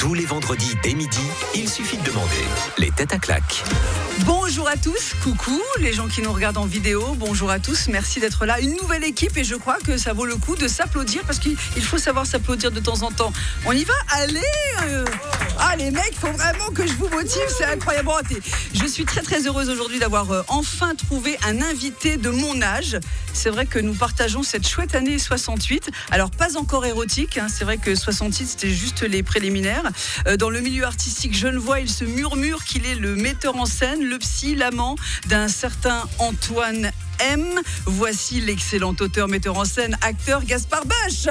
Tous les vendredis dès midi, il suffit de demander les têtes à claques. Bonjour à tous, coucou les gens qui nous regardent en vidéo, bonjour à tous, merci d'être là. Une nouvelle équipe et je crois que ça vaut le coup de s'applaudir parce qu'il faut savoir s'applaudir de temps en temps. On y va? Allez les mecs, il faut vraiment que je vous motive, c'est incroyable. Je suis très très heureuse aujourd'hui d'avoir enfin trouvé un invité de mon âge. C'est vrai que nous partageons cette chouette année 68. Alors pas encore érotique, c'est vrai que 68 c'était juste les préliminaires. Dans le milieu artistique genevois, il se murmure qu'il est le metteur en scène, le psy, l'amant d'un certain Antoine M. Voici l'excellent auteur, metteur en scène, acteur Gaspard Bush.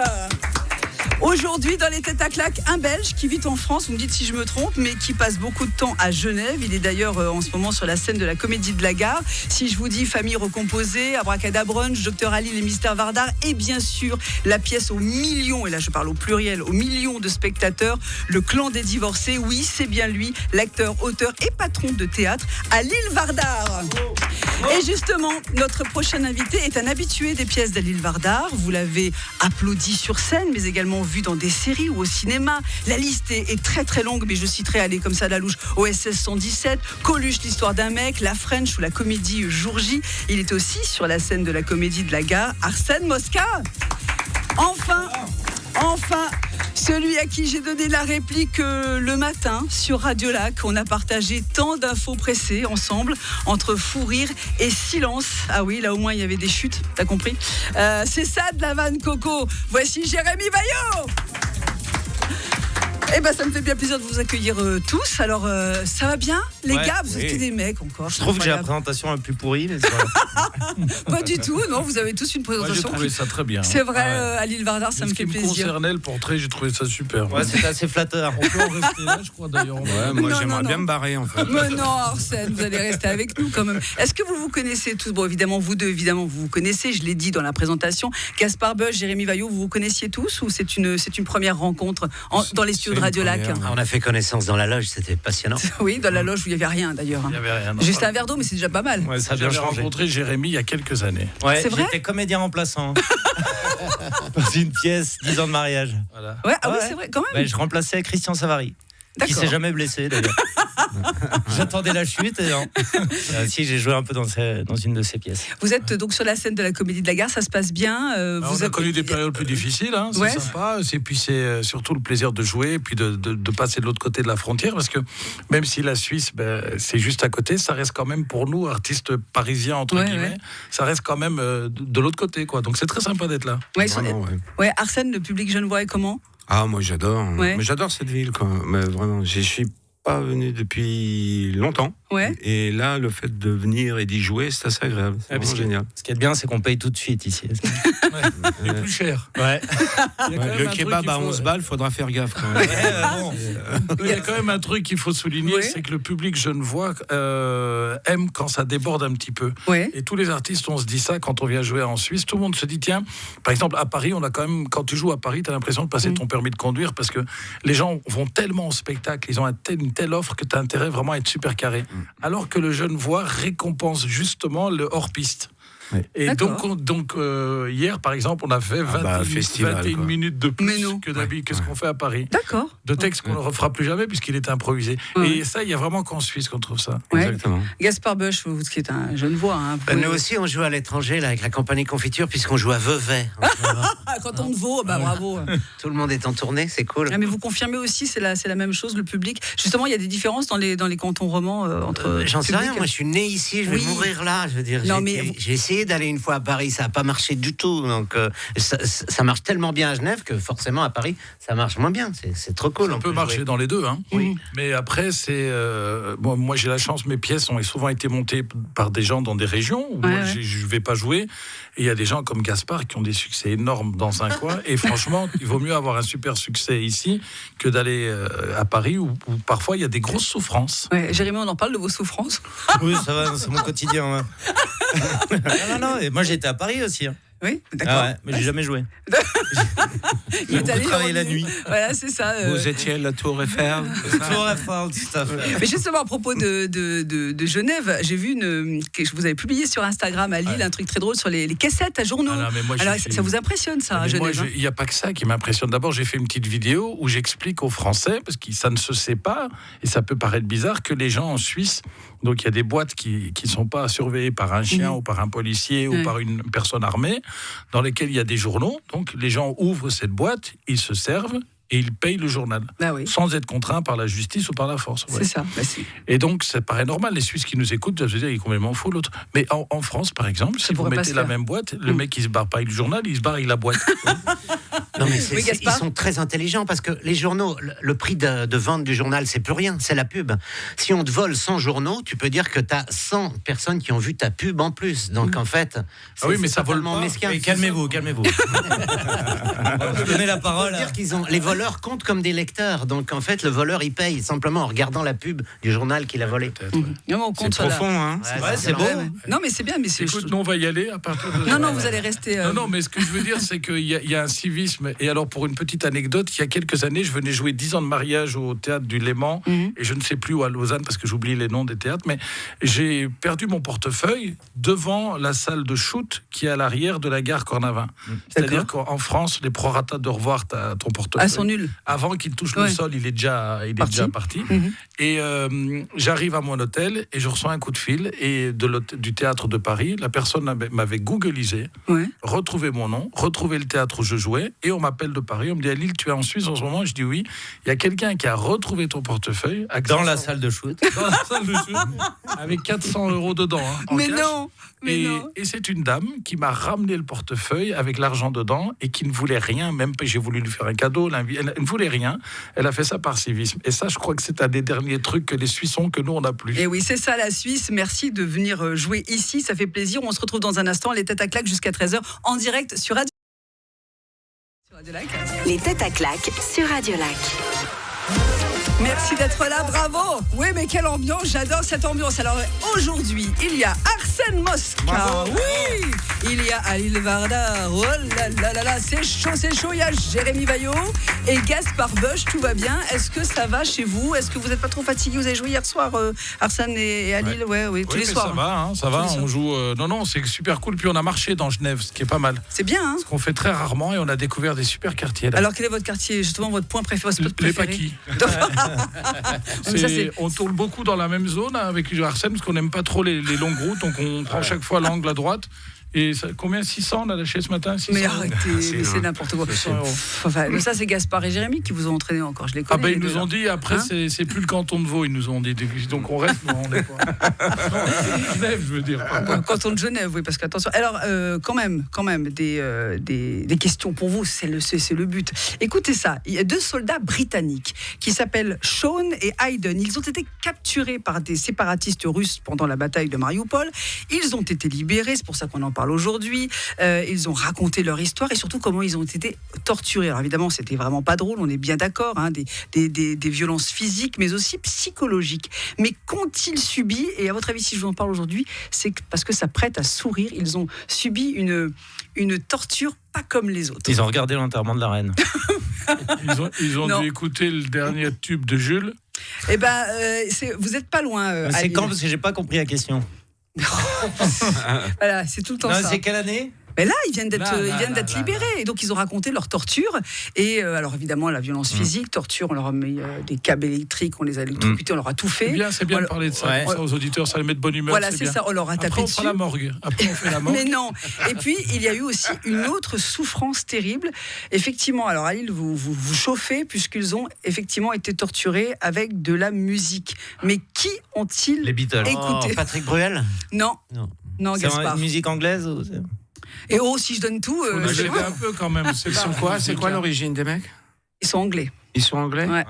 Aujourd'hui, dans les têtes à claques, un Belge qui vit en France, vous me dites si je me trompe, mais qui passe beaucoup de temps à Genève. Il est d'ailleurs en ce moment sur la scène de la Comédie de la Gare. Si je vous dis Famille recomposée, Abracadabrunch, Dr Ali, les mystères Vardar, et bien sûr la pièce aux millions, et là je parle au pluriel, aux millions de spectateurs, Le Clan des divorcés. Oui, c'est bien lui, l'acteur, auteur et patron de théâtre Alil Vardar. Et justement, notre prochain invité est un habitué des pièces d'Alil Vardar. Vous l'avez applaudi sur scène, mais également vu dans des séries ou au cinéma. La liste est très très longue, mais je citerai, allez, comme ça, la louche, OSS 117, Coluche, l'histoire d'un mec, La French ou la comédie Jour J. Il est aussi sur la scène de la Comédie de la Gare, Arsène Mosca. Enfin, celui à qui j'ai donné la réplique le matin sur Radio Lac. On a partagé tant d'infos pressées ensemble, entre fou rire et silence. Ah oui, là au moins il y avait des chutes, t'as compris. C'est ça de la vanne Coco. Voici Jérémy Vaillot. Eh ben, ça me fait bien plaisir de vous accueillir tous. Alors, ça va bien, les gars? Vous êtes des mecs encore. Je trouve que j'ai la présentation la plus pourrie. Mais pas du tout, non, vous avez tous une présentation. J'ai trouvé ça très bien. C'est vrai, Alil Vardar, ça me fait plaisir. Ce qui me concernait, le portrait, j'ai trouvé ça super. Ouais, c'était assez flatteur. On peut en rester là, je crois, d'ailleurs. Ouais, moi, j'aimerais bien me barrer, en fait. Mais non, Arsène, vous allez rester avec nous quand même. Est-ce que vous vous connaissez tous? Bon, évidemment, vous deux, évidemment, vous vous connaissez. Je l'ai dit dans la présentation. Gaspard Bush, Jérémy Vaillot, vous vous connaissiez tous ou c'est une première rencontre dans les studios de Radio Lac? On a fait connaissance dans la loge, c'était passionnant. Oui, dans la loge où il n'y avait rien d'ailleurs. Il n'y avait rien. Juste un verre d'eau, mais c'est déjà pas mal. Ouais, ça a bien changé. J'ai rencontré Jérémy il y a quelques années. Ouais, c'est vrai? J'étais comédien remplaçant. Dans une pièce, 10 ans de mariage. Voilà. Ouais, oui, c'est vrai, quand même. Ouais, je remplaçais Christian Savary. Qui s'est jamais blessé d'ailleurs. J'attendais la chute et non. Si, j'ai joué un peu dans une de ses pièces. Vous êtes donc sur la scène de la Comédie de la Gare, ça se passe bien. On a connu des périodes plus difficiles, c'est sympa. Et puis c'est surtout le plaisir de jouer et puis de passer de l'autre côté de la frontière, parce que même si la Suisse, c'est juste à côté, ça reste quand même pour nous, artistes parisiens entre guillemets, ça reste quand même de l'autre côté, quoi. Donc c'est très sympa d'être là. Ouais, Arsène, le public genevois est comment? Ah, moi j'adore. Ouais. Mais j'adore cette ville, quoi. Mais vraiment, je suis pas venu depuis longtemps. Ouais. Et là, le fait de venir et d'y jouer, c'est assez agréable. C'est vraiment génial. Ce qui est bien, c'est qu'on paye tout de suite ici. Il est plus cher. Ouais. Le kebab à 11 balles, faudra faire gaffe. Quand même. Il y a quand même un truc qu'il faut souligner, c'est que le public genevois aime quand ça déborde un petit peu. Ouais. Et tous les artistes, on se dit ça quand on vient jouer en Suisse. Tout le monde se dit, tiens, par exemple, à Paris, on a quand même, quand tu joues à Paris, tu as l'impression de passer ton permis de conduire parce que les gens vont tellement au spectacle, ils ont une telle offre que tu as intérêt vraiment à être super carré. Alors que le Genevois récompense justement le hors-piste. Oui. Et donc hier, par exemple, on a fait 21 minutes de plus que ce qu'on fait à Paris. D'accord. De texte qu'on ne refera plus jamais puisqu'il est improvisé. Et ça, il y a vraiment qu'en Suisse qu'on trouve ça. Ouais. Exactement. Gaspard Bush, vous qui êtes un Genevois. Nous aussi, on joue à l'étranger là, avec la compagnie Confiture, puisqu'on joue à Vevey. Canton de Vaud, bravo. Tout le monde est en tournée, c'est cool. Mais vous confirmez aussi, c'est la même chose, le public. Justement, il y a des différences dans les cantons romans entre. J'en sais rien, moi je suis né ici, je vais mourir là. Je veux dire, j'ai essayé d'aller une fois à Paris, ça n'a pas marché du tout. Donc ça marche tellement bien à Genève que forcément à Paris, ça marche moins bien. C'est trop cool. Ça peut marcher dans les deux. Oui. Mais après, moi j'ai la chance, mes pièces ont souvent été montées par des gens dans des régions où moi je ne vais pas jouer. Et il y a des gens comme Gaspard qui ont des succès énormes dans un coin. Et franchement, il vaut mieux avoir un super succès ici que d'aller à Paris où parfois il y a des grosses souffrances. Ouais, Jérémy, on en parle de vos souffrances? Oui, ça va, c'est mon quotidien. Non, et moi j'étais à Paris aussi. Oui, d'accord. Ah ouais, mais j'ai jamais joué. Il est allé travailler la nuit. Voilà, c'est ça. Vous étiez à la Tour Eiffel. Tour Eiffel, tout à fait. Mais justement, à propos de Genève, j'ai vu que vous avez publié sur Instagram à Lille un truc très drôle sur les cassettes à journaux. Alors, ça vous impressionne, ça, à Genève? Il n'y a pas que ça qui m'impressionne. D'abord, j'ai fait une petite vidéo où j'explique aux Français, parce que ça ne se sait pas, et ça peut paraître bizarre, que les gens en Suisse, donc il y a des boîtes qui ne sont pas surveillées par un chien ou par un policier ou par une personne armée, dans lesquelles il y a des journaux. Donc les gens ouvrent cette boîte, ils se servent et ils payent le journal, sans être contraints par la justice ou par la force. C'est ça. Et donc, ça paraît normal. Les Suisses qui nous écoutent, je veux dire, il est complètement fou, l'autre. Mais en France, par exemple, si vous mettez la même boîte, le mec, il se barre pas avec le journal, il se barre avec la boîte. Non, mais ils sont très intelligents parce que les journaux, le prix de vente du journal, c'est plus rien, c'est la pub. Si on te vole 100 journaux, tu peux dire que tu as 100 personnes qui ont vu ta pub en plus. Donc, en fait, mais ça vole pas. Mais calmez-vous. Je donnais la parole. Dire les voleurs comptent comme des lecteurs. Donc, en fait, le voleur, il paye simplement en regardant la pub du journal qu'il a volé. C'est profond, hein. C'est beau. Non, mais c'est bien. Mais écoute, nous, on va y aller à partir de... Non, vous allez rester... Non, mais ce que je veux dire, c'est qu'il y a un civisme. Et alors, pour une petite anecdote, il y a quelques années, je venais jouer 10 ans de mariage au théâtre du Léman, et je ne sais plus où à Lausanne, parce que j'oublie les noms des théâtres, mais j'ai perdu mon portefeuille devant la salle de shoot qui est à l'arrière de la gare Cornavin. C'est-à-dire qu'en France, les prorata de revoir ton portefeuille... sont nuls. Avant qu'il touche le sol, il est déjà parti. Et j'arrive à mon hôtel et je reçois un coup de fil du théâtre de Paris. La personne m'avait googlisé, retrouvé mon nom, retrouvé le théâtre où je jouais, et on m'appelle de Paris. On me dit: à Lille, tu es en Suisse en ce moment? Je dis oui. Il y a quelqu'un qui a retrouvé ton portefeuille dans la salle de shoot. Dans la salle de shoot, avec 400 € dedans. Mais non. Et c'est une dame qui m'a ramené le portefeuille avec l'argent dedans et qui ne voulait rien, même pas j'ai voulu lui faire un cadeau, elle ne voulait rien. Elle a fait ça par civisme. Et ça, je crois que c'est un des derniers trucs que les Suisses ont, que nous, on n'a plus. Et oui, c'est ça la Suisse. Merci de venir jouer ici, ça fait plaisir. On se retrouve dans un instant, les têtes à claques jusqu'à 13h en direct sur Radio Lac. Les têtes à claques sur Radio Lac. Merci d'être là, bravo. Oui, mais quelle ambiance, j'adore cette ambiance. Alors aujourd'hui, il y a Arsène Mosca, oui, il y a Alil Vardar, oh là là, c'est chaud, il y a Jérémy Vaillot et Gaspard Bush, tout va bien. Est-ce que ça va chez vous? Est-ce que vous n'êtes pas trop fatigués? Vous avez joué hier soir, Arsène et Alil? Oui, tous les soirs. Ça va, on joue, non, c'est super cool, puis on a marché dans Genève, ce qui est pas mal. C'est bien, hein? Ce qu'on fait très rarement, et on a découvert des super quartiers là. Alors quel est votre quartier, justement, votre point préféré? Les Paquis. On tourne beaucoup dans la même zone avec Arsène parce qu'on n'aime pas trop les longues routes, donc on prend chaque fois l'angle à droite. Et ça, combien? 600 on a lâché ce matin? 600 mais arrêtez, mais c'est n'importe quoi. Mais ça, c'est Gaspard et Jérémy qui vous ont entraîné encore, je les connais. Ils nous ont dit, après, c'est plus le canton de Vaud, ils nous ont dit. Donc on reste, on n'est pas. Genève, je veux dire. Canton de Genève, oui, parce qu'attention. Alors, quand même, des questions pour vous, c'est le but. Écoutez ça, il y a 2 soldats britanniques qui s'appellent Sean et Hayden. Ils ont été capturés par des séparatistes russes pendant la bataille de Mariupol. Ils ont été libérés, c'est pour ça qu'on en parle aujourd'hui. Ils ont raconté leur histoire et surtout comment ils ont été torturés. Alors évidemment, c'était vraiment pas drôle, on est bien d'accord, hein, des violences physiques, mais aussi psychologiques. Mais qu'ont-ils subi? Et à votre avis, si je vous en parle aujourd'hui, c'est parce que ça prête à sourire. Ils ont subi une torture pas comme les autres. Ils ont regardé l'enterrement de la reine. Ils ont dû écouter le dernier tube de Jules. Eh ben, vous n'êtes pas loin. C'est quand? Parce que j'ai pas compris la question. Voilà, c'est tout le temps ça. C'est quelle année? Mais là, ils viennent d'être libérés. Et donc, ils ont raconté leur torture. Et alors, évidemment, la violence physique, torture, on leur a mis des câbles électriques, on les a électrocutés, on leur a tout fait. C'est bien de parler de ça, aux auditeurs, ça les met de bonne humeur. Voilà, c'est ça, on leur a tapé dessus. Après, on fait la morgue. Mais non. Et puis, il y a eu aussi une autre souffrance terrible. Effectivement, alors, Alil, vous chauffez, puisqu'ils ont effectivement été torturés avec de la musique. Mais qui ont-ils écouté? Patrick Bruel? Non, Gaspard. C'est une musique anglaise ou... Et si je donne tout... je sais un peu quand même. C'est quoi l'origine des mecs? Ils sont anglais. Ils sont anglais? Ouais.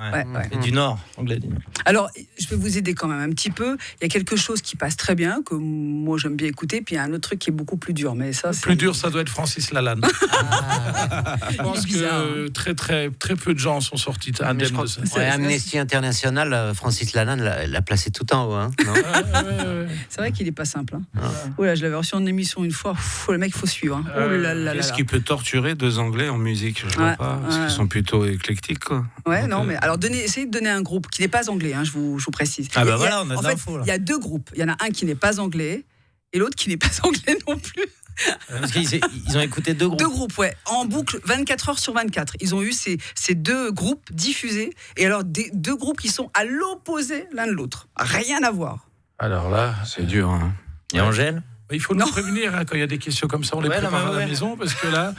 Et du Nord, anglais du Nord. Alors, je vais vous aider quand même un petit peu. Il y a quelque chose qui passe très bien, que moi j'aime bien écouter, puis il y a un autre truc qui est beaucoup plus dur. Mais ça, c'est... Plus dur, ça doit être Francis Lalanne. Je pense que très peu de gens sont sortis indemnes de ça. Amnesty International, Francis Lalanne l'a placé tout en haut. Hein, non C'est vrai qu'il est pas simple. Hein. Oh là, je l'avais reçu en émission une fois. Le mec, il faut suivre. Hein. Oh là là. Qu'est-ce qui peut torturer 2 Anglais en musique? Je vois pas. Parce qu'ils sont plutôt éclectiques, quoi. Ouais, Donc, non, mais alors essayez de donner un groupe qui n'est pas anglais, hein, je vous précise. Ah bah voilà, on a de en fait, l'info, là. il y a 2 groupes. Il y en a un qui n'est pas anglais et l'autre qui n'est pas anglais non plus. Parce qu'ils ont écouté 2 groupes. 2 groupes, ouais, en boucle 24 heures sur 24. Ils ont eu ces 2 groupes diffusés. Et alors, 2 groupes qui sont à l'opposé l'un de l'autre. Rien à voir. Alors là, c'est dur. Hein. Et Angèle? Il faut nous prévenir quand il y a des questions comme ça, on les prépare à la maison, parce que là...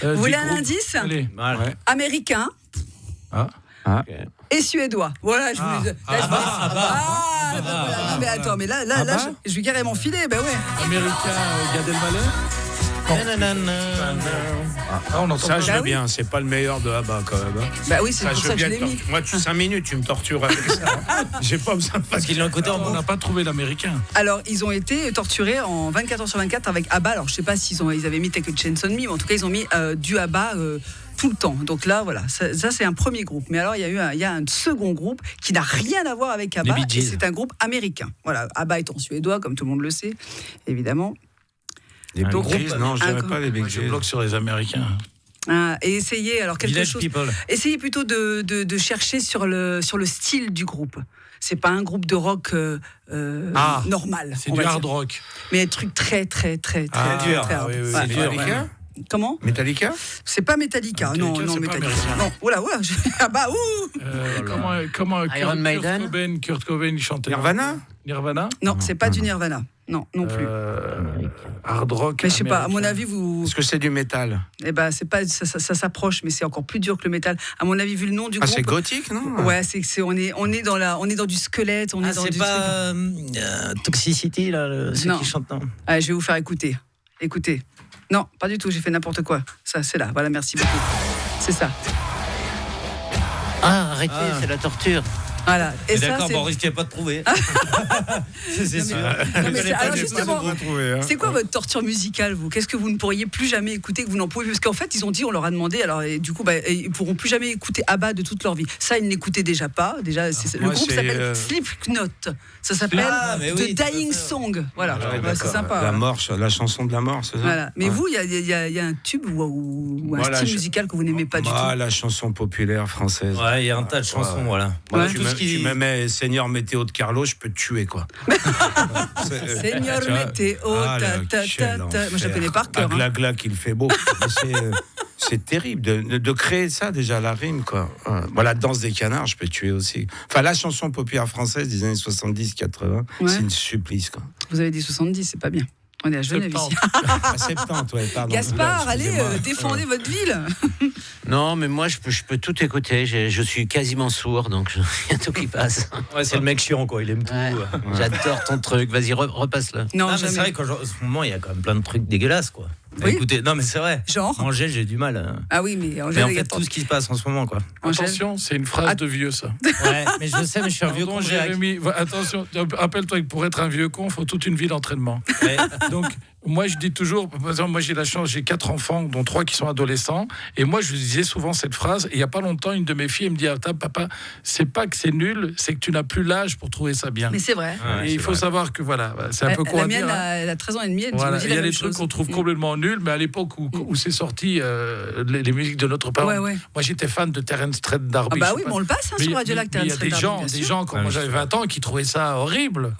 Vous voulez un indice? Allez. Ouais. Américain. Et suédois. Voilà, je vous mais attends, mais là je vais carrément filer, ben ouais. Américain, Gad Elmaleh. On entend ça, je veux bien. C'est pas le meilleur de ABBA, quand même. Bah oui, c'est pour ça que je l'ai mis. Moi, 5 minutes, tu me tortures avec ça. J'ai pas besoin de... Parce qu'ils l'ont écouté en On n'a pas trouvé l'américain. Alors, ils ont été torturés en 24 heures sur 24 avec ABBA. Alors, je sais pas ils avaient mis Take a Chance on Me, mais en tout cas, ils ont mis du ABBA tout le temps. Donc là, voilà, ça c'est un premier groupe. Mais alors, il y a un second groupe qui n'a rien à voir avec ABBA. Et c'est un groupe américain. Voilà, ABBA étant suédois, comme tout le monde le sait, évidemment. Les Bee Gees, non, je dirais pas les Bee Gees. Je bloque sur les Américains. Et essayez alors quelque chose. Essayez plutôt de chercher sur le style du groupe. C'est pas un groupe de rock normal. C'est du hard rock. Mais un truc très dur. C'est Metallica. Comment? Metallica? C'est pas Metallica. Non, Metallica. Non, oula. Ah bah Comment Iron Maiden? Kurt Cobain, il chantait. Nirvana? Non, c'est pas du Nirvana. Non plus. Hard rock. Mais je sais pas, à mon avis, vous. Est-ce que c'est du métal? Eh ben, c'est pas, ça s'approche, mais c'est encore plus dur que le métal. À mon avis, vu le nom du groupe. C'est gothique, non? Ouais, on est dans du squelette, on est dans c'est du pas Toxicity, là, ceux qui chantent, non? Allez, je vais vous faire écouter. Écoutez. Non, pas du tout, j'ai fait n'importe quoi. Ça, c'est là. Voilà, merci beaucoup. C'est ça. Arrêtez, c'est la torture. Voilà. Et ça, d'accord, c'est... on risquait pas de trouver. C'est sûr. Alors justement, c'est quoi votre torture musicale, vous? Qu'est-ce que vous ne pourriez plus jamais écouter, que vous n'en pouvez plus? Parce qu'en fait, ils ont dit, on leur a demandé, alors et du coup, ils pourront plus jamais écouter ABBA de toute leur vie. Ça, ils n'écoutaient déjà pas. Déjà, le groupe s'appelle Slipknot. Ça s'appelle The Dying Song. Voilà, c'est sympa. La mort, la chanson de la mort, c'est ça? Voilà. Mais vous, il y a un tube ou un style musical que vous n'aimez pas du tout? La chanson populaire française. Ouais, il y a un tas de chansons, voilà. Tu me mets Seigneur Météo de Carlo, je peux te tuer, quoi. Seigneur Météo, Moi, je la connais par cœur. Gla, qu'il fait beau. C'est terrible de créer ça, déjà, la rime, quoi. La danse des canards, je peux tuer aussi. Enfin, la chanson populaire française des années 70-80, c'est une supplice, quoi. Vous avez dit 70, c'est pas bien. On est à Genève ici. 70, ouais, pardon. Gaspard, allez, défendez votre ville. Non, mais moi, je peux tout écouter. Je suis quasiment sourd, donc il y a tout qui passe. Ouais, c'est le mec chiant, quoi. Il aime tout. J'adore ton truc. Vas-y, repasse-le. Non, mais c'est vrai qu'en ce moment, il y a quand même plein de trucs dégueulasses, quoi. Oui. Écoutez, non, mais c'est vrai. Genre Angèle, j'ai du mal. Ah oui, mais Angèle, mais en fait, tout ce qui se passe en ce moment, quoi. Attention, c'est une phrase de vieux, ça. Ouais, mais je sais, mais je suis un vieux con. Jérémy, attention, rappelle-toi que pour être un vieux con, il faut toute une vie d'entraînement. Ouais. Donc, moi, je dis toujours, par exemple, moi j'ai la chance, j'ai 4 enfants, dont 3 qui sont adolescents, et moi je disais souvent cette phrase, et il n'y a pas longtemps, une de mes filles me dit, papa, c'est pas que c'est nul, c'est que tu n'as plus l'âge pour trouver ça bien. Mais c'est vrai. Et il faut savoir que voilà, c'est un peu quoi dire. La mienne, elle a 13 ans et demi, elle voilà. dit Il y a des trucs qu'on trouve complètement nuls, mais à l'époque où c'est sorti, les musiques de notre parent, moi j'étais fan de Terence Trent D'Arby. Ah bah oui, mais on le passe sur Radio Lac, Terence Trent D'Arby. Il y a des gens, quand moi j'avais 20 ans, qui trouvaient ça horrible.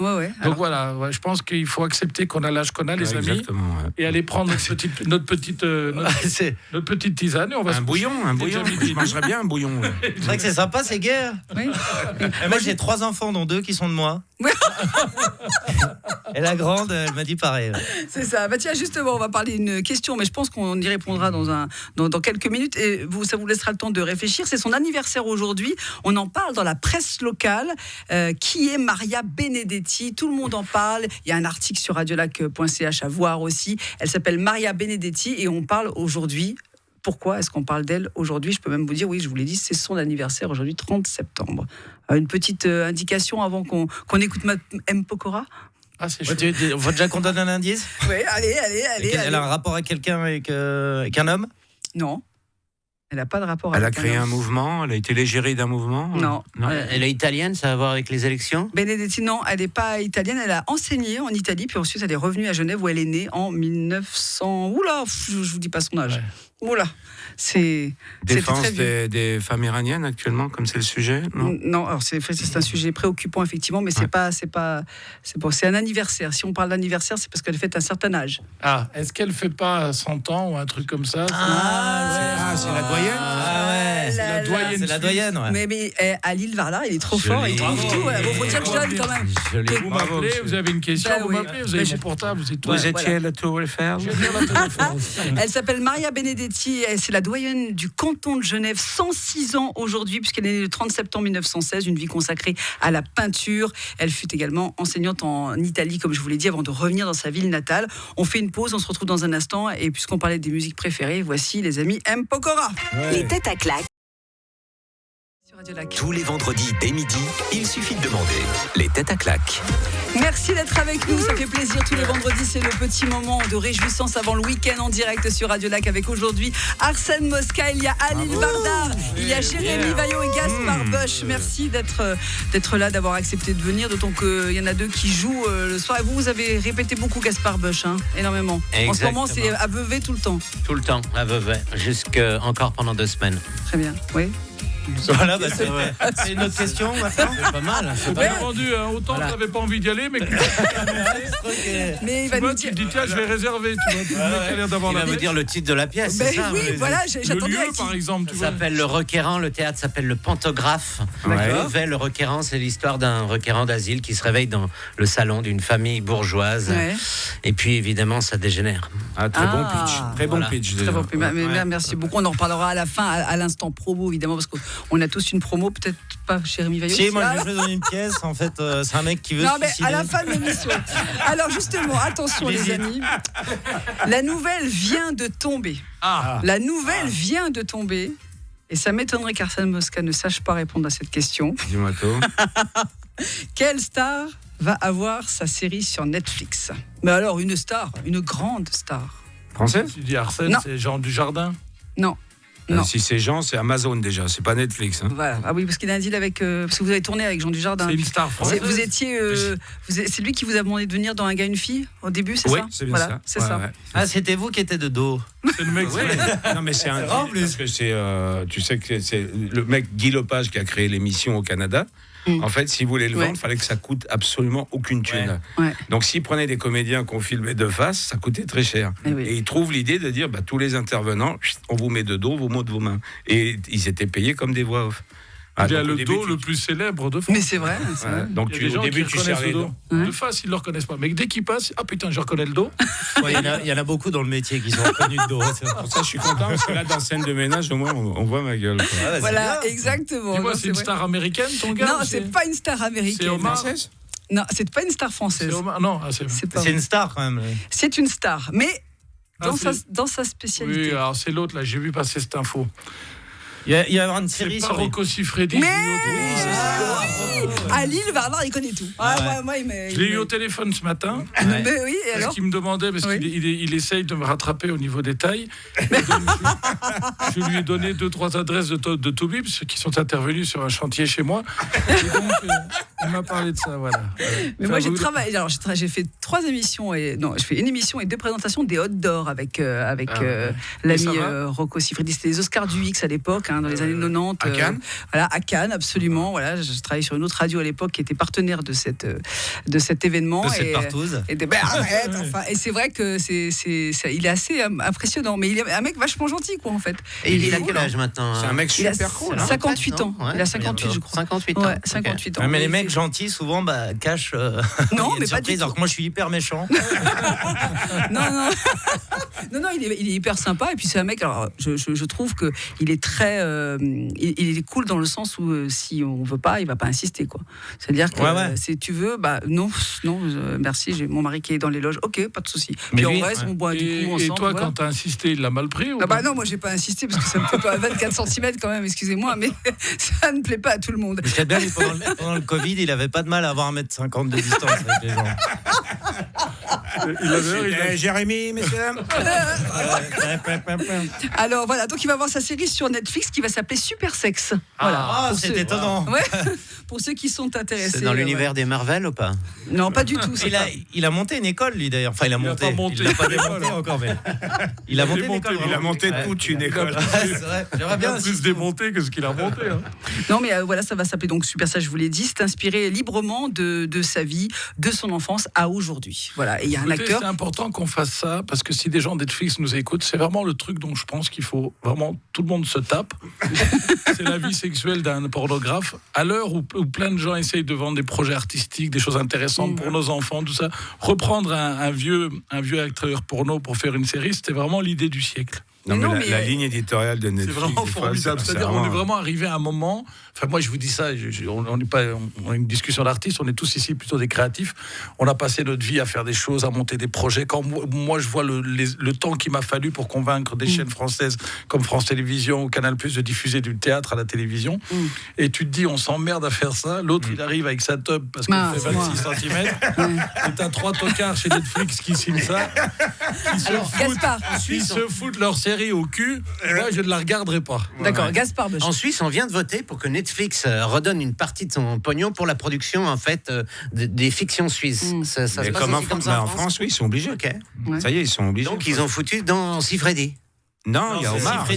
Donc voilà, je pense qu'il faut accepter qu'on a l'âge qu'on a, les amis. Et aller prendre notre petite tisane et on va un bouillon. Je mangerais bien un bouillon. C'est vrai que c'est sympa, c'est gai. Oui. Moi j'ai 3 enfants, dont 2 qui sont de moi. Et la grande, elle m'a dit pareil. C'est ça. Bah tiens, justement, on va parler d'une question, mais je pense qu'on y répondra dans quelques minutes. Et ça vous laissera le temps de réfléchir. C'est son anniversaire aujourd'hui. On en parle dans la presse locale. Qui est Maria Benedetti? Tout le monde en parle. Il y a un article sur radiolac.ch à voir aussi. Elle s'appelle Maria Benedetti et on parle aujourd'hui Pourquoi est-ce qu'on parle d'elle aujourd'hui? Je peux même vous dire, oui, je vous l'ai dit, c'est son anniversaire aujourd'hui, 30 septembre. Une petite indication avant qu'on écoute M. Pokora. Ah, c'est chouette. On va déjà qu'on donne un indice? Oui, allez. Elle a un rapport avec quelqu'un, avec un homme? Non. Elle n'a pas de rapport Elle avec a créé un mouvement, elle a été l'égérie d'un mouvement. Non. Elle est italienne, ça a à voir avec les élections? Benedetti, non, elle n'est pas italienne. Elle a enseigné en Italie, puis ensuite elle est revenue à Genève où elle est née en 1900. Oula, je vous dis pas son âge. Ouais. Oula, défense des femmes iraniennes actuellement, comme c'est le sujet. Non, alors c'est un sujet préoccupant effectivement, mais c'est un anniversaire. Si on parle d'anniversaire, c'est parce qu'elle fête un certain âge. Ah, est-ce qu'elle fait pas 100 ans ou un truc comme ça? C'est la doyenne. C'est la doyenne. Ouais. Mais à Lille Varlar, il est trop fort, il trouve tout. Il faut dire que je donne quand même. Vous m'appelez, vous avez une question, vous m'appelez, vous avez mon portable, c'est tout. Vous étiez à la Tour Eiffel. Elle s'appelle Maria Benedetti, c'est la doyenne du canton de Genève, 106 ans aujourd'hui, puisqu'elle est née le 30 septembre 1916, une vie consacrée à la peinture. Elle fut également enseignante en Italie, comme je vous l'ai dit, avant de revenir dans sa ville natale. On fait une pause, on se retrouve dans un instant, et puisqu'on parlait des musiques préférées, voici les amis M. Pokora. Les têtes à claques. Tous les vendredis dès midi, il suffit de demander les têtes à claques. Merci d'être avec nous, ça fait plaisir tous les vendredis, c'est le petit moment de réjouissance avant le week-end en direct sur Radio Lac avec aujourd'hui Arsène Mosca, il y a Alil Vardar, il y a Jérémy Vaillot et Gaspard Bush. Merci d'être là, d'avoir accepté de venir, d'autant qu'il y en a deux qui jouent le soir. Et vous avez répété beaucoup Gaspard Bush, énormément. Exactement. En ce moment, c'est à Vevey tout le temps. Tout le temps, à Vevey, encore pendant 2 semaines. Très bien, oui. Voilà, c'est une autre question maintenant. C'est pas mal. C'est bien vendu, autant tu n'avais pas envie d'y aller, mais mais il va nous dire. Tu te dis, tiens, je vais réserver. Tu vas l'air d'avoir il va vous dire le titre de la pièce. Ben c'est ça, oui, voilà, j'attendais. Le lieu, par exemple. Ça s'appelle le Requérant, le théâtre s'appelle le Pantographe. Vevey, le Requérant, c'est l'histoire d'un requérant d'asile qui se réveille dans le salon d'une famille bourgeoise. Ouais. Et puis évidemment, ça dégénère. Très bon pitch. Très bon pitch. Très bon pitch. Merci beaucoup. On en reparlera à la fin, à l'instant promo, évidemment, parce qu'on a tous une promo, peut-être pas Jérémy Vaillot. Si, moi je vais jouer dans une pièce, en fait, c'est un mec qui veut. Non, mais à la fin de l'émission. Alors justement, attention les amis, la nouvelle vient de tomber. La nouvelle vient de tomber. Et ça m'étonnerait qu'Arsène Mosca ne sache pas répondre à cette question. Dis-moi tout. Quelle star va avoir sa série sur Netflix? Mais alors, une star, une grande star. Française? Tu dis Arsène, c'est Jean Dujardin? Non. Si c'est Jean, c'est Amazon déjà, c'est pas Netflix. Voilà. Ah oui, parce qu'il a un deal avec. Parce que vous avez tourné avec Jean Dujardin. C'est une star française. Vous étiez. C'est lui qui vous a demandé de venir dans Un gars, une fille au début, c'est ça? Oui, c'est bien ça. C'est ça. Ouais. Ah, c'était vous qui étiez de dos. C'est le mec. Non, mais c'est un grand parce que c'est. Tu sais que c'est le mec Guy Lepage qui a créé l'émission au Canada. En fait, s'il voulait le vendre, il fallait que ça coûte absolument aucune thune. Ouais. Donc, s'il prenait des comédiens qu'on filmait de face, ça coûtait très cher. Et il trouve l'idée de dire, tous les intervenants, on vous met de dos, vous montre vos mains. Et ils étaient payés comme des voix off. Il y a le dos le plus célèbre de France. Mais c'est vrai. Donc au début, tu cherches le dos. De face, ils ne le reconnaissent pas. Mais dès qu'il passe, putain, je reconnais le dos. Il y en a beaucoup dans le métier qui sont reconnus de dos. Pour ça, je suis content parce que là, dans scène de ménage, au moins, on voit ma gueule. Voilà, exactement. Dis-moi, c'est une star américaine, ton gars? Non, c'est pas une star américaine. C'est Omar? Non, c'est pas une star française. Non, c'est une star quand même. C'est une star, mais dans sa spécialité. Oui, alors c'est l'autre, là, j'ai vu passer cette info. Il y a une série sur Rocco Siffredi. Mais à Lille, Vardar, il connaît tout. Je l'ai eu au téléphone ce matin. Mais oui, et alors? Parce qu'il me demandait, parce qu'il essaye de me rattraper au niveau des tailles. Donc, je lui ai donné 2-3 adresses de Toubib, qui sont intervenus sur un chantier chez moi. Et donc, il m'a parlé de ça, voilà. Mais moi, j'ai travaillé. Alors, j'ai fait 3 émissions. Je fais une émission et 2 présentations des Hot d'Or avec l'ami Rocco Siffredi. C'était les Oscars du X à l'époque. Dans les années 90. À Cannes à Cannes, absolument. Voilà, je travaillais sur une autre radio à l'époque qui était partenaire de cet événement. De cette partouze. Et c'est vrai que il est assez impressionnant. Mais il est un mec vachement gentil, quoi, en fait. Et il a quel âge maintenant? C'est un mec super cool. 58 ans. Il a 58, je crois. 58 ans. Ouais, 58 ans. Mais les mecs gentils, souvent, cachent. Non, mais pas du tout. Alors que moi, je suis hyper méchant. Non. Non, il est hyper sympa. Et puis c'est un mec. Alors, je trouve que il est très, il est cool dans le sens où si on veut pas, il va pas insister, quoi. C'est-à-dire que si tu veux, non, merci. J'ai mon mari qui est dans les loges. Ok, pas de souci. Puis on reste, on boit du coup ensemble. Et toi, quand t'as insisté, il l'a mal pris ou non, moi j'ai pas insisté parce que ça me fait pas 24 cm quand même. Excusez-moi, mais ça ne plaît pas à tout le monde. Ce qui est bien, pendant le Covid, il avait pas de mal à avoir 1m50 de distance avec les gens. Jérémy, messieurs. Alors voilà, donc il va avoir sa série sur Netflix qui va s'appeler Super Sex. Voilà. C'est étonnant. Ouais. Pour ceux qui sont intéressés. C'est dans l'univers des Marvel ou pas? Non, pas du tout. Il a monté une école, lui d'ailleurs. Enfin, il a monté. Il l'a pas démonté encore, mais. Il a monté une école. Il a monté toute une école. C'est vrai. J'aimerais bien plus démonté que ce qu'il a monté. Hein. Non, mais voilà, ça va s'appeler donc Super Sex, je vous l'ai dit. C'est inspiré librement de sa vie, de son enfance à aujourd'hui. Voilà. Et il y a un acteur. C'est important qu'on fasse ça parce que si des gens de Netflix nous écoutent, c'est vraiment le truc dont je pense qu'il faut vraiment tout le monde se tape. C'est la vie sexuelle d'un pornographe. À l'heure où plein de gens essayent de vendre des projets artistiques, des choses intéressantes pour nos enfants, tout ça, reprendre un vieux acteur porno pour faire une série, c'était vraiment l'idée du siècle. Non, mais la ligne éditoriale de Netflix, c'est vraiment formidable. C'est-à-dire, on est vraiment arrivé à un moment. Enfin, moi, je vous dis ça. On n'est pas. On a une discussion d'artistes. On est tous ici plutôt des créatifs. On a passé notre vie à faire des choses, à monter des projets. Quand moi, je vois le temps qu'il m'a fallu pour convaincre des chaînes françaises comme France Télévisions ou Canal+ de diffuser du théâtre à la télévision. Et tu te dis, on s'emmerde à faire ça. L'autre, il arrive avec sa tub parce qu'il fait 26 cm. Et t'as 3 tocards chez Netflix qui signent ça. Qui se foutent leur série au cul, moi je ne la regarderai pas. D'accord, Gaspard Beuchat. En Suisse, on vient de voter pour que Netflix redonne une partie de son pognon pour la production en fait des fictions suisses. Ça se passe comme ça en France, oui, ils sont obligés. Okay. Ça y est, ils sont obligés. Donc ils ont foutu dans Sifredi. Non, il y a Omar.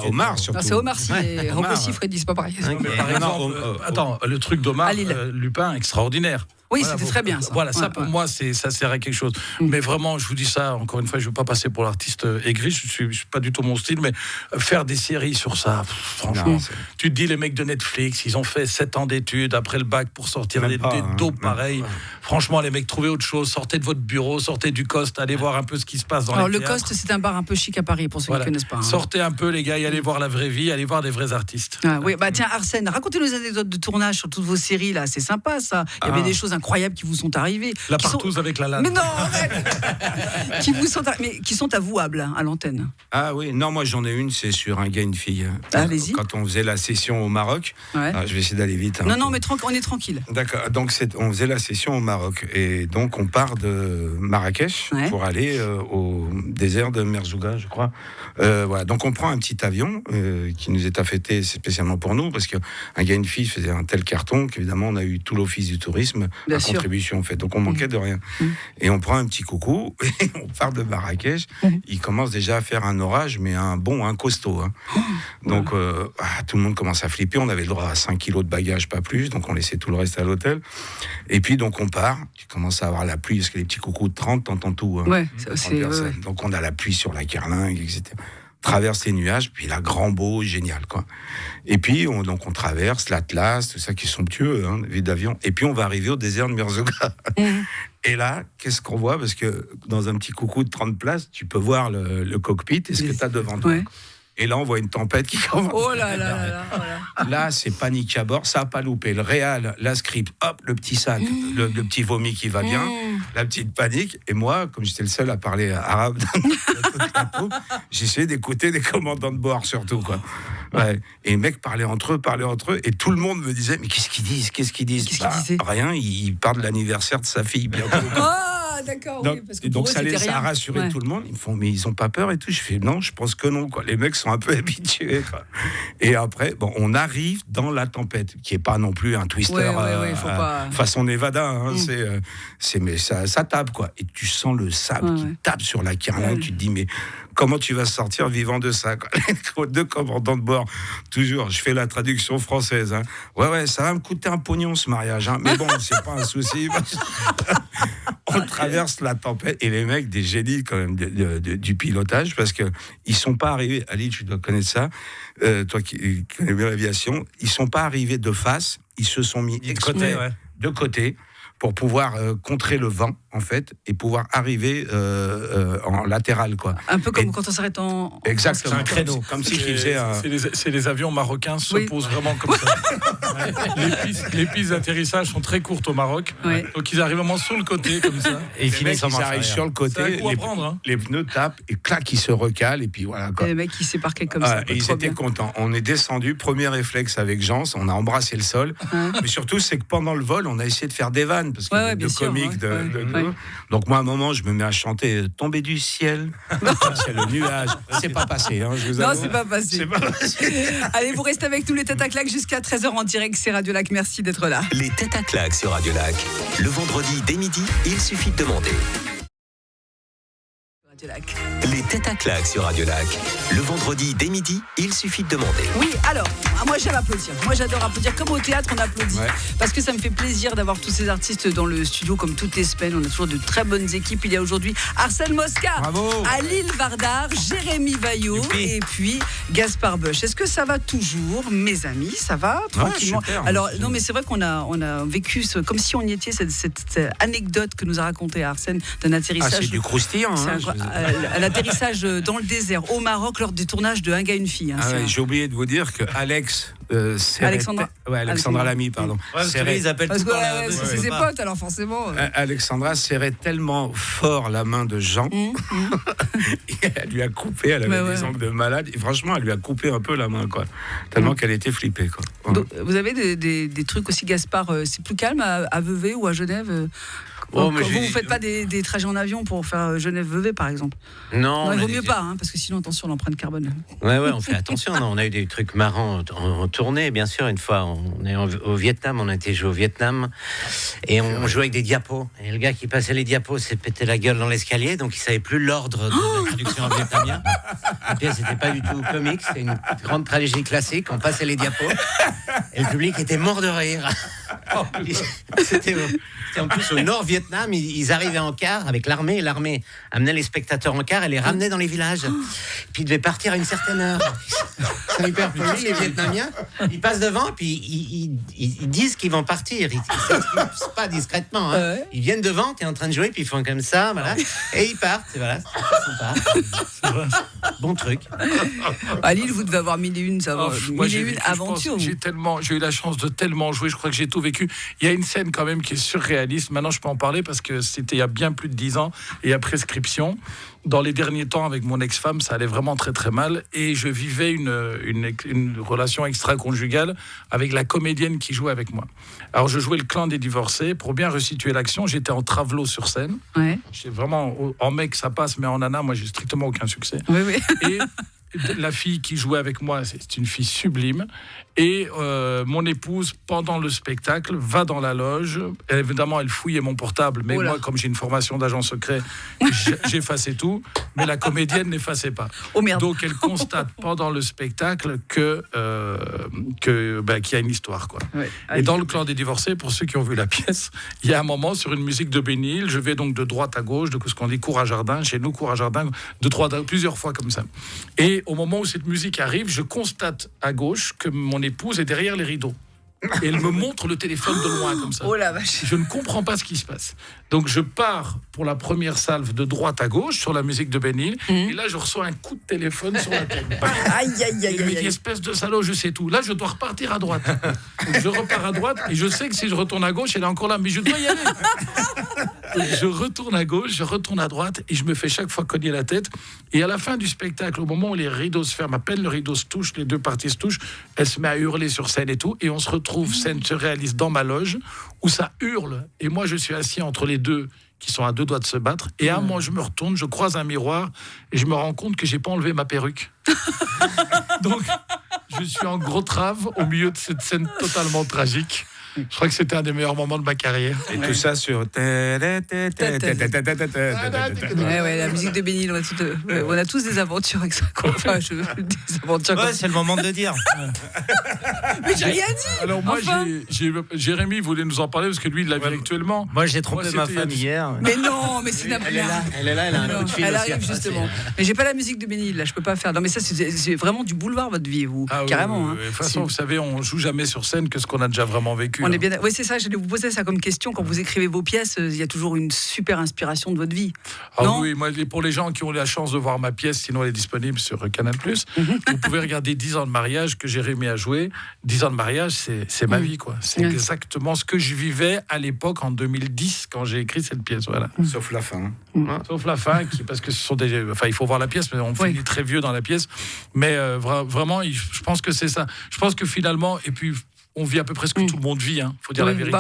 Omar surtout. C'est Omar et Rocco Siffredi, c'est pas pareil. Par exemple, attends, le truc d'Omar, Lupin, extraordinaire. Oui, c'était très bien. Ça. Voilà, ça pour moi, ça sert à quelque chose. Mais vraiment, je vous dis ça, encore une fois, je ne veux pas passer pour l'artiste aigri, je ne suis pas du tout mon style, mais faire des séries sur ça, franchement, tu te dis, les mecs de Netflix, ils ont fait 7 ans d'études après le bac pour sortir des dos pareils. Franchement, les mecs, trouvez autre chose, sortez de votre bureau, sortez du Coste, allez voir un peu ce qui se passe dans les théâtres. Alors, le Coste, c'est un bar un peu chic à Paris, pour ceux qui ne connaissent pas. Sortez un peu, les gars, et allez voir la vraie vie, allez voir des vrais artistes. Oui, tiens, Arsène, racontez-nous les anecdotes de tournage sur toutes vos séries, là, c'est sympa, ça. Il y avait des choses incroyables qui vous sont arrivées. La partouze avec la lame. Mais non, qui sont avouables à l'antenne. Ah oui, non, moi j'en ai une, c'est sur un gars et une fille. Allez-y. Quand on faisait la session au Maroc, je vais essayer d'aller vite. Non, mais on est tranquille. D'accord, donc on faisait la session au Maroc. Et donc on part de Marrakech pour aller au désert de Merzouga, je crois. Voilà, donc on prend un petit avion qui nous est affecté spécialement pour nous, parce qu'un gars et une fille faisait un tel carton qu'évidemment on a eu tout l'office du tourisme à contribution en fait, donc on manquait de rien. Et on prend un petit coucou et on part de Marrakech. Il commence déjà à faire un orage, mais un costaud. Donc tout le monde commence à flipper. On avait le droit à 5 kilos de bagages, pas plus, donc on laissait tout le reste à l'hôtel. Et puis donc on part, tu commences à avoir la pluie, parce que les petits coucous de 30, t'entends tout. Donc on a la pluie sur la carlingue, etc. Traverse les nuages, puis là, grand beau, génial, quoi. Et puis, on traverse l'Atlas, tout ça qui est somptueux, vie d'avion. Et puis, on va arriver au désert de Merzouga. Et là, qu'est-ce qu'on voit? Parce que dans un petit coucou de 30 places, tu peux voir le cockpit et ce que tu as devant toi. Et là, on voit une tempête qui commence. Oh là là. Là, c'est panique à bord. Ça n'a pas loupé. Le réal, la script, hop, le petit sac, le petit vomi qui va bien, la petite panique. Et moi, comme j'étais le seul à parler arabe dans toute la troupe, j'essayais d'écouter les commandants de bord, surtout, quoi. Ouais. Et les mecs parlaient entre eux. Et tout le monde me disait, mais qu'est-ce qu'ils disent? Rien, ils parlent de l'anniversaire de sa fille bientôt. D'accord, donc, parce que donc ça a rassuré tout le monde. Ils me font, mais ils ont pas peur et tout. Je fais, non, je pense que non, quoi. Les mecs sont un peu habitués, quoi. Et après, on arrive dans la tempête, qui est pas non plus un twister faut pas... façon Nevada. Mais ça tape, quoi. Et tu sens le sable qui tape sur la carlingue. Tu te dis, mais comment tu vas sortir vivant de ça, quoi? Les 2 commandants de bord, toujours, je fais la traduction française. Ouais, ça va me coûter un pognon, ce mariage. Mais bon, c'est pas un souci. On traverse la tempête. Et les mecs, des génies quand même du pilotage, parce qu'ils sont pas arrivés, Ali, tu dois connaître ça, toi qui connais bien l'aviation, ils sont pas arrivés de face, ils se sont mis de côté. pour pouvoir contrer le vent, en fait, et pouvoir arriver en latéral, quoi. Un peu comme quand on s'arrête en... Exactement. C'est un créneau. Comme si tu faisais un... C'est les avions marocains se posent vraiment comme ça. Les pistes d'atterrissage sont très courtes au Maroc. Ouais. Donc ils arrivent vraiment sur le côté, comme ça. Et ils finissent en ils marche arrivent arrière. sur le côté, C'est un coup à prendre, hein. les pneus tapent, et clac, ils se recalent, et puis voilà, quoi. Et le mec, il s'est parqué comme ça. Et ils étaient contents. On est descendu, premier réflexe avec Jean, on a embrassé le sol. Mais surtout, c'est que pendant le vol, on a essayé de faire des vannes, parce qu'il y avait deux comiques de nous. Donc moi, à un moment, je me mets à chanter « Tomber du ciel ». C'est le nuage. C'est pas passé, hein, je vous avoue. Non, c'est pas passé. C'est pas passé. Allez, vous restez avec nous, les têtes à claques, jusqu'à 13h en direct. C'est Radio Lac. Merci d'être là. Les têtes à claques sur Radio Lac. Le vendredi dès midi, il suffit de demander. Radio Lac. Les têtes à claques sur Radio Lac. Le vendredi dès midi, il suffit de demander. Oui, alors, moi j'aime applaudir. Moi j'adore applaudir. Comme au théâtre, on applaudit. Ouais. Parce que ça me fait plaisir d'avoir tous ces artistes dans le studio, comme toutes les semaines. On a toujours de très bonnes équipes. Il y a aujourd'hui Arsène Mosca, Alil Vardar, Jérémy Vaillot et puis Gaspard Bush. Est-ce que ça va toujours, mes amis? Ça va tranquillement. Super, alors, non, mais c'est vrai qu'on a vécu comme si on y était, cette anecdote que nous a racontée Arsène d'un atterrissage. Ah, c'est du croustillant. À l'atterrissage dans le désert au Maroc lors du tournage de Un gars, une fille. J'ai oublié de vous dire que Alex Alexandra Lamy, pardon. Ils appellent tout le temps c'est ses potes, alors forcément. Alexandra serrait tellement fort la main de Jean, elle lui a coupé, elle avait des ongles de malade, et franchement, elle lui a coupé un peu la main, quoi. Tellement qu'elle était flippée, quoi. Donc, vous avez des trucs aussi, Gaspard, c'est plus calme à Vevey ou à Genève? Vous ne faites pas des trajets en avion pour faire Genève-Vevey, par exemple? Non, il vaut mieux pas, parce que sinon, attention, l'empreinte carbone. Ouais, on fait attention. Non, on a eu des trucs marrants en tournée, bien sûr. Une fois, on est au Vietnam, on a été joué au Vietnam, et on jouait avec des diapos. Et le gars qui passait les diapos s'est pété la gueule dans l'escalier, donc il savait plus l'ordre de la traduction en vietnamien. La pièce n'était pas du tout comique, c'était une grande tragédie classique. On passait les diapos, et le public était mort de rire. C'était en plus au Nord-Vietnam, ils arrivaient en car avec l'armée, et l'armée amenait les spectateurs en car et les ramenait dans les villages. Puis ils devaient partir à une certaine heure. Ils sont hyper polis, les Vietnamiens. Ils passent devant, puis ils disent qu'ils vont partir. Ils ne s'expriment pas discrètement. Hein. Ils viennent devant, tu es en train de jouer, puis ils font comme ça, voilà, et ils partent. Et voilà, c'est sympa. Bon truc. À Lille, vous devez avoir mille et une aventures. J'ai eu la chance de tellement jouer, je crois que j'ai tout vécu. Il y a une scène quand même qui est surréaliste. Maintenant, je peux en parler parce que c'était il y a bien plus de 10 ans et à prescription. Dans les derniers temps, avec mon ex-femme, ça allait vraiment très très mal et je vivais une relation extra-conjugale avec la comédienne qui jouait avec moi. Alors, je jouais le clan des divorcés. Pour bien resituer l'action, j'étais en travelot sur scène. Ouais. J'étais vraiment en mec, ça passe, mais en nana, moi, j'ai strictement aucun succès. Oui. Et la fille qui jouait avec moi, c'est une fille sublime. Et mon épouse, pendant le spectacle, va dans la loge. Évidemment, elle fouillait mon portable. Mais moi, comme j'ai une formation d'agent secret, j'effaçais tout. Mais la comédienne n'effaçait pas. Oh merde. Donc, elle constate pendant le spectacle qu'il y a une histoire, quoi. Ouais. Et dans le clan des divorcés, pour ceux qui ont vu la pièce, il y a un moment sur une musique de Benny Hill. Je vais donc de droite à gauche, de ce qu'on dit cours à jardin. Chez nous, cours à jardin, plusieurs fois comme ça. Et au moment où cette musique arrive, je constate à gauche que mon épouse est derrière les rideaux. Et elle me montre le téléphone de loin comme ça. Oh la vache. Je ne comprends pas ce qui se passe. Donc je pars pour la première salve de droite à gauche sur la musique de Ben Hill. Et là je reçois un coup de téléphone sur la tête. Aïe. Il me dit espèce de salaud, je sais tout. Là je dois repartir à droite. Donc je repars à droite et je sais que si je retourne à gauche, elle est encore là. Mais je dois y aller. Donc, je retourne à gauche, je retourne à droite et je me fais chaque fois cogner la tête. Et à la fin du spectacle, au moment où les rideaux se ferment, à peine le rideau se touche, les deux parties se touchent, elle se met à hurler sur scène et tout. Et on se retrouve, scène se réalise dans ma loge où ça hurle. Et moi, je suis assis entre les deux qui sont à deux doigts de se battre. Et à un moment, je me retourne, je croise un miroir et je me rends compte que j'ai pas enlevé ma perruque. Donc, je suis en gros trave au milieu de cette scène totalement tragique. Je crois que c'était un des meilleurs moments de ma carrière. Et tout ça sur... Ouais, la musique de Benny Hill, on a tous des aventures avec ça. Enfin, des aventures. Ouais, c'est le moment de le dire. Mais j'ai rien dit. Alors moi, Jérémy voulait nous en parler parce que lui, il l'a vu actuellement. Moi, j'ai trompé ma femme hier. Mais non, mais c'est n'importe quoi. Elle est là, elle a un coup de fil. Elle arrive justement. Mais j'ai pas la musique de Benny Hill, là, je peux pas faire. Non, mais ça, c'est vraiment du boulevard, votre vie, vous. Carrément. De toute façon, vous savez, on joue jamais sur scène que ce qu'on a déjà vraiment vécu. On est bien. Oui, c'est ça. Je vais vous poser ça comme question. Quand vous écrivez vos pièces, il y a toujours une super inspiration de votre vie. Non oui, moi, pour les gens qui ont la chance de voir ma pièce, sinon elle est disponible sur Canal+. Vous pouvez regarder 10 ans de mariage que Jérémy a joué. 10 ans de mariage, c'est ma vie, quoi. C'est exactement ce que je vivais à l'époque, en 2010, quand j'ai écrit cette pièce. Voilà. Sauf la fin. Sauf la fin, parce que ce sont des. Enfin, il faut voir la pièce, mais on finit très vieux dans la pièce. Mais vraiment, je pense que c'est ça. Je pense que finalement, et puis. On vit à peu près ce que tout le monde vit, faut dire la vérité.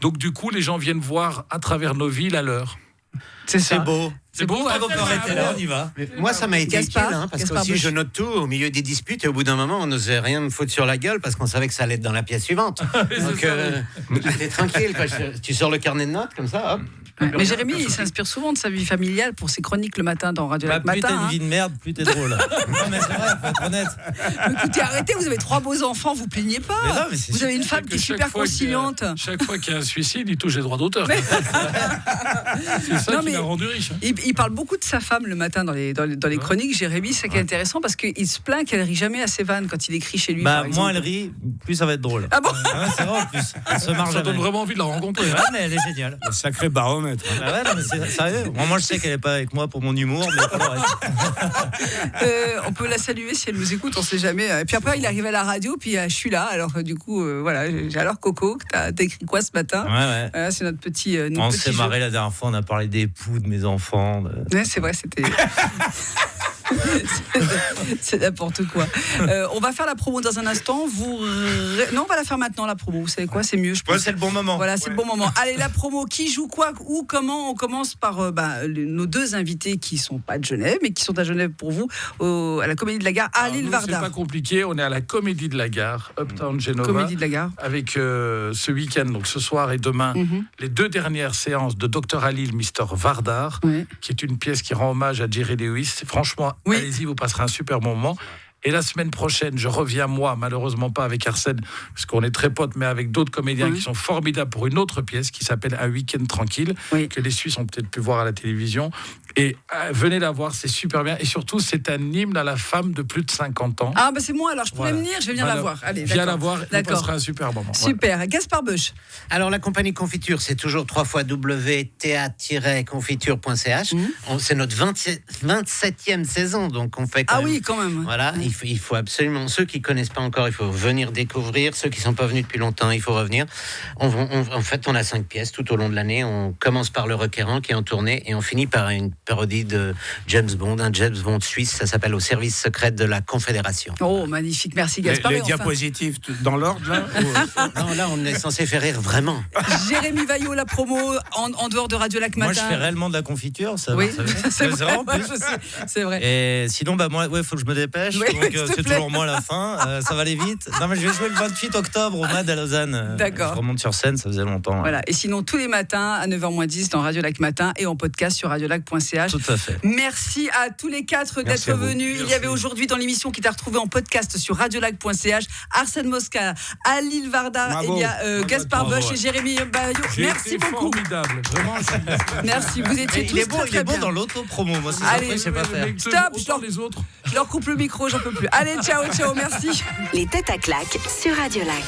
Donc du coup, les gens viennent voir à travers nos villes à l'heure. C'est beau. C'est beau, on peut arrêter là, on y va. Mais moi, ça m'a été utile, parce que aussi je note tout au milieu des disputes et au bout d'un moment, on n'osait rien me foutre sur la gueule parce qu'on savait que ça allait être dans la pièce suivante. Donc, t'es tranquille, quoi. Tu sors le carnet de notes comme ça, hop. Mais Jérémy, il s'inspire souvent de sa vie familiale pour ses chroniques le matin dans Radio Lac Matin. Plus t'as une vie de merde, plus t'es drôle. Non, mais c'est vrai, faut être honnête. Écoutez, arrêtez, vous avez 3 beaux enfants, vous plaignez pas. Mais vous avez une femme qui est super conciliante. Chaque fois qu'il y a un suicide, il touche les droits d'auteur. C'est ça qui l'a rendu riche. Il parle beaucoup de sa femme le matin dans les chroniques. Jérémy, c'est qui est intéressant parce qu'il se plaint qu'elle rit jamais à ses vannes quand il écrit chez lui. Moins elle rit, plus ça va être drôle. Ah bon? C'est vrai en plus. Elle se marre ça donne vraiment envie de la rencontrer. Mais elle est géniale. Un sacré baromètre. Ouais, non, mais c'est sérieux. Moi, je sais qu'elle n'est pas avec moi pour mon humour, mais pas on peut la saluer si elle nous écoute, on sait jamais. Et puis après, il arrive à la radio, puis je suis là. Alors du coup, voilà. Alors Coco, t'as écrit quoi ce matin? Ouais. C'est notre petit. On s'est marré la dernière fois. On a parlé des poux de mes enfants. Ouais, c'est vrai, c'était. C'est n'importe quoi. On va faire la promo dans un instant. Non, on va la faire maintenant, la promo. Vous savez quoi? C'est mieux, je pense. C'est le bon moment. Voilà, c'est le bon moment. Allez, la promo. Qui joue quoi? Où? Comment? On commence par nos 2 invités qui sont pas de Genève, mais qui sont à Genève pour vous, à la Comédie de la Gare, à Lille Vardar. C'est pas compliqué. On est à la Comédie de la Gare, Uptown Genova. Comédie de la Gare. Avec ce week-end, donc ce soir et demain, les 2 dernières séances de Dr. Halil, Mr. Vardar, qui est une pièce qui rend hommage à Jerry Lewis. Franchement, allez-y, vous passerez un super moment. Et la semaine prochaine, je reviens, moi, malheureusement pas avec Arsène, parce qu'on est très potes, mais avec d'autres comédiens qui sont formidables pour une autre pièce qui s'appelle Un week-end tranquille, que les Suisses ont peut-être pu voir à la télévision. Et venez la voir, c'est super bien. Et surtout, c'est un hymne à la femme de plus de 50 ans. Ah, c'est moi, alors je pourrais venir, je vais venir la voir. Allez, viens la voir, on passera un super moment. Super. Voilà. Gaspard Beuch. Alors, la compagnie Confiture, c'est toujours www.théâtre-confiture.ch. C'est notre 27e saison, donc on fait quand même... oui, quand même. Voilà, il faut absolument... Ceux qui ne connaissent pas encore, il faut venir découvrir. Ceux qui ne sont pas venus depuis longtemps, il faut revenir. En fait, on a 5 pièces tout au long de l'année. On commence par Le Requérant, qui est en tournée, et on finit par une parodie de James Bond, un James Bond suisse, ça s'appelle Au service secret de la Confédération. Oh, magnifique, merci Gaspard. Les diapositives dans l'ordre, là Non, là, on est censé faire rire vraiment. Jérémy Vaillot, la promo, en dehors de Radio Lac Matin. Moi, je fais réellement de la confiture, ça. Oui, c'est vrai en plus. C'est vrai. Et sinon, moi, il faut que je me dépêche, donc c'est toujours moi à la fin, ça va aller vite. Non, mais je vais jouer le 28 octobre au MAD à Lausanne. D'accord. Je remonte sur scène, ça faisait longtemps. Voilà, et sinon, tous les matins, à 9h10 dans Radio Lac Matin et en podcast sur radiolac.ch. Tout à fait. Merci à tous les 4 d'être venus. Il y avait aujourd'hui dans l'émission qui t'a retrouvé en podcast sur radiolac.ch Arsène Mosca, Halil Vardar, il y a Gaspard Beuch et Jérémy Vaillot. Merci beaucoup. Formidable, vraiment. Merci, vous étiez tous très il est bon bien. Dans l'auto-promo, moi, c'est allez, je sais pas faire. Stop, je leur coupe le micro, j'en peux plus. Allez, ciao, merci. Les têtes à claques sur Radio Lac.